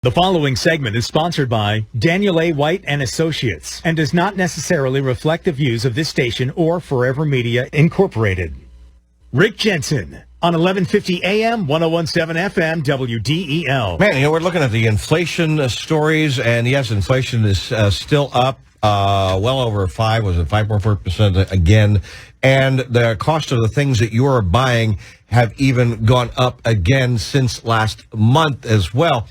The following segment is sponsored by Daniel A. White and Associates and does not necessarily reflect the views of this station or Forever Media Incorporated. Rick Jensen on 1150 AM, 1017 FM, WDEL. Man, we're looking at the inflation stories, and yes, inflation is still up, well over 5.4% again, and the cost of the things that you are buying have even gone up again since last month as well.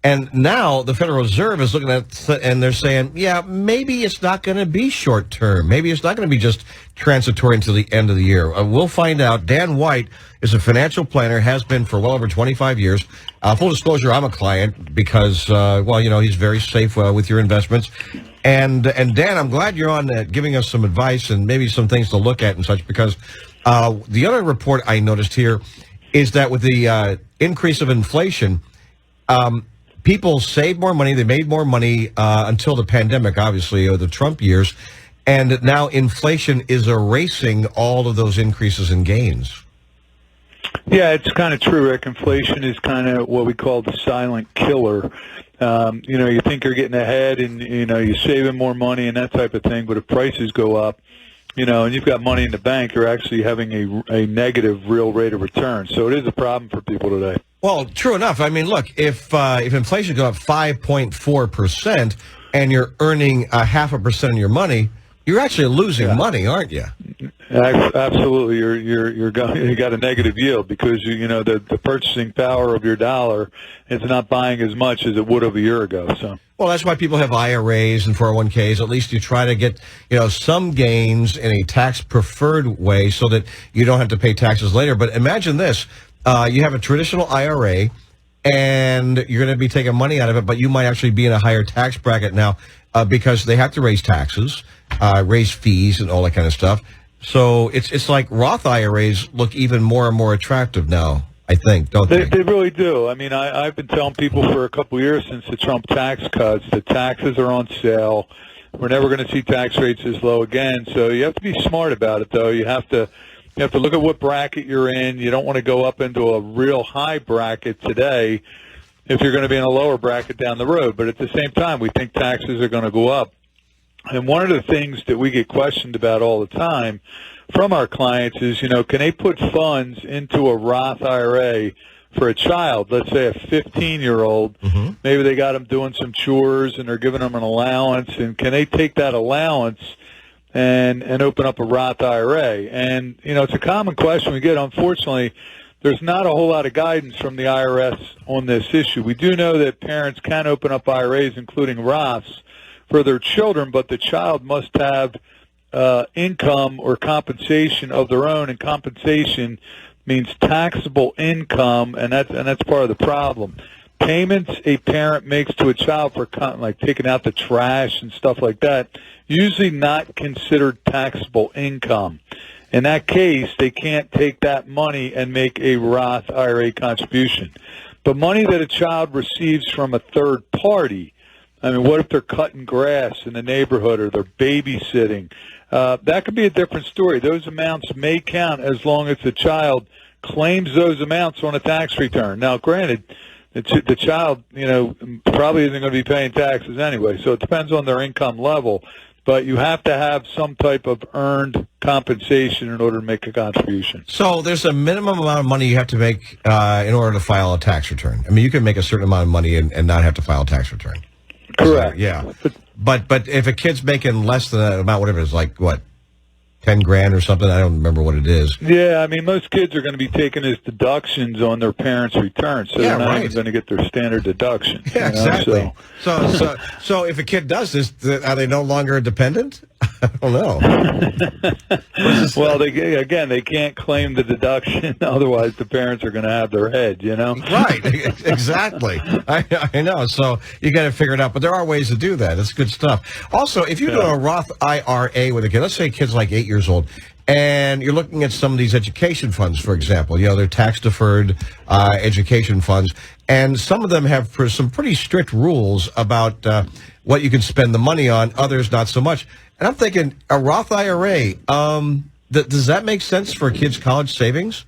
And now the Federal Reserve is looking at, and they're saying, yeah, maybe it's not going to be short term. Maybe it's not going to be just transitory until the end of the year. We'll find out. Dan White is a financial planner, has been for well over 25 years. Full disclosure, I'm a client because, he's very safe with your investments. And Dan, I'm glad you're on giving us some advice and maybe some things to look at and such, because the other report I noticed here is that with the increase of inflation, people saved more money. They made more money until the pandemic, obviously, or the Trump years. And now inflation is erasing all of those increases in gains. Yeah, it's kind of true, Rick. Inflation is kind of what we call the silent killer. You think you're getting ahead and, you're saving more money and that type of thing. But if prices go up, and you've got money in the bank, you're actually having a negative real rate of return. So it is a problem for people today. Well, true enough. I mean, look, if inflation goes up 5.4% and you're earning 0.5% on your money, you're actually losing money, aren't you? Absolutely. You got a negative yield because the purchasing power of your dollar is not buying as much as it would have a year ago. So. Well, that's why people have IRAs and 401ks. At least you try to get, some gains in a tax-preferred way so that you don't have to pay taxes later. But imagine this. You have a traditional IRA, and you're going to be taking money out of it, but you might actually be in a higher tax bracket now because they have to raise taxes, raise fees, and all that kind of stuff. So it's like Roth IRAs look even more and more attractive now, I think, don't they? They really do. I mean, I've been telling people for a couple of years since the Trump tax cuts, the taxes are on sale. We're never going to see tax rates this low again. So you have to be smart about it, though. You have to look at what bracket you're in. You don't want to go up into a real high bracket today if you're going to be in a lower bracket down the road. But at the same time, we think taxes are going to go up. And one of the things that we get questioned about all the time from our clients is, can they put funds into a Roth IRA for a child, let's say a 15-year-old, maybe they got them doing some chores and they're giving them an allowance, and can they take that allowance and open up a Roth IRA? And, it's a common question we get. Unfortunately, there's not a whole lot of guidance from the IRS on this issue. We do know that parents can open up IRAs, including Roths, for their children, but the child must have income or compensation of their own, and compensation means taxable income, and that's part of the problem. Payments a parent makes to a child for like taking out the trash and stuff like that, usually not considered taxable income. In that case, they can't take that money and make a Roth IRA contribution. But money that a child receives from a third party, I mean, what if they're cutting grass in the neighborhood or they're babysitting? That could be a different story. Those amounts may count as long as the child claims those amounts on a tax return. Now, granted, the child, probably isn't going to be paying taxes anyway, so it depends on their income level. But you have to have some type of earned compensation in order to make a contribution. So there's a minimum amount of money you have to make in order to file a tax return. I mean, you can make a certain amount of money and not have to file a tax return. Correct. So, yeah. But if a kid's making less than that amount, whatever, it's like, what, 10 grand or something? I don't remember what it is. Yeah, I mean, most kids are going to be taking as deductions on their parents' returns, so they're not even going to get their standard deduction. Yeah, exactly. So if a kid does this, are they no longer a dependent? I don't know. Well, they can't claim the deduction, otherwise the parents are going to have their head, Right, exactly. I know. So you got to figure it out. But there are ways to do that. It's good stuff. Also, if you do a Roth IRA with a kid, let's say a kid's like 8 years old, and you're looking at some of these education funds, for example, they're tax-deferred education funds, and some of them have some pretty strict rules about what you can spend the money on, others not so much. And I'm thinking, a Roth IRA, does that make sense for a kid's college savings?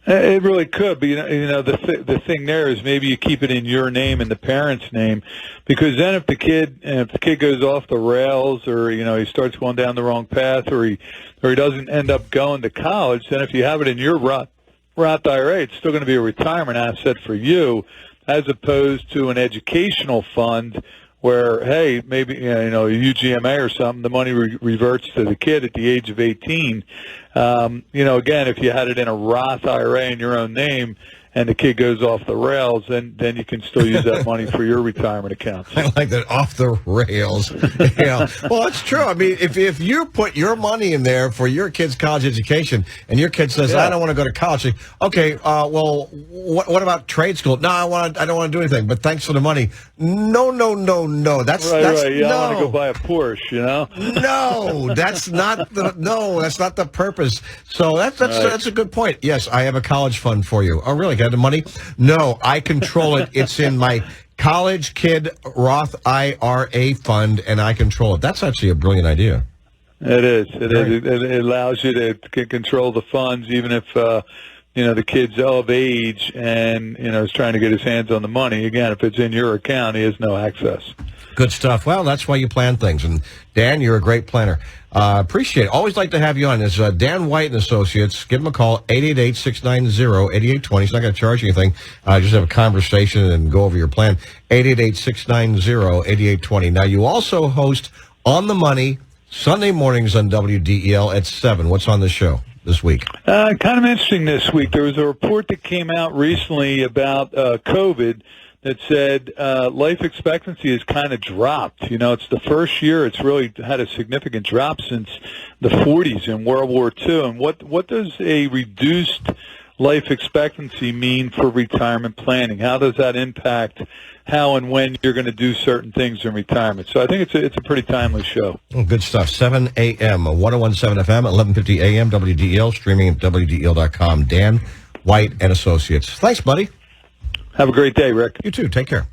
It really could, but the thing there is maybe you keep it in your name and the parent's name, because then if the kid goes off the rails, or he starts going down the wrong path, or he doesn't end up going to college, then if you have it in your Roth IRA, it's still going to be a retirement asset for you, as opposed to an educational fund where, hey, maybe a UGMA or something, the money reverts to the kid at the age of 18. Again, if you had it in a Roth IRA in your own name and the kid goes off the rails, then you can still use that money for your retirement accounts. I like that, off the rails. Well, it's true. I mean, if you put your money in there for your kid's college education, and your kid says, I don't want to go to college, okay, well, what about trade school? No, I don't want to do anything, but thanks for the money. No. That's right. Yeah, no. I want to go buy a Porsche, No, that's not the purpose. So that's a good point. Yes, I have a college fund for you. Oh, really? Got the money? No, I control it. It's in my college kid Roth IRA fund, and I control it. That's actually a brilliant idea. It is. It allows you to control the funds, even if the kid's of age and is trying to get his hands on the money. Again, if it's in your account, he has no access. Good stuff. Well, that's why you plan things. And Dan, you're a great planner. Appreciate it. Always like to have you on. It's Dan White and Associates. Give them a call, 888-690-8820. He's not going to charge you anything. Just have a conversation and go over your plan. 888-690-8820. Now, you also host On the Money Sunday mornings on WDEL at 7. What's on the show this week? Kind of interesting this week. There was a report that came out recently about COVID that said life expectancy has kind of dropped. It's the first year it's really had a significant drop since the 40s in World War II. And what does a reduced life expectancy mean for retirement planning? How does that impact how and when you're going to do certain things in retirement? So I think it's a pretty timely show. Good stuff. 7 a.m., 101.7 FM, 11:50 a.m., WDEL, streaming at WDEL.com. Dan White and Associates. Thanks, buddy. Have a great day, Rick. You too. Take care.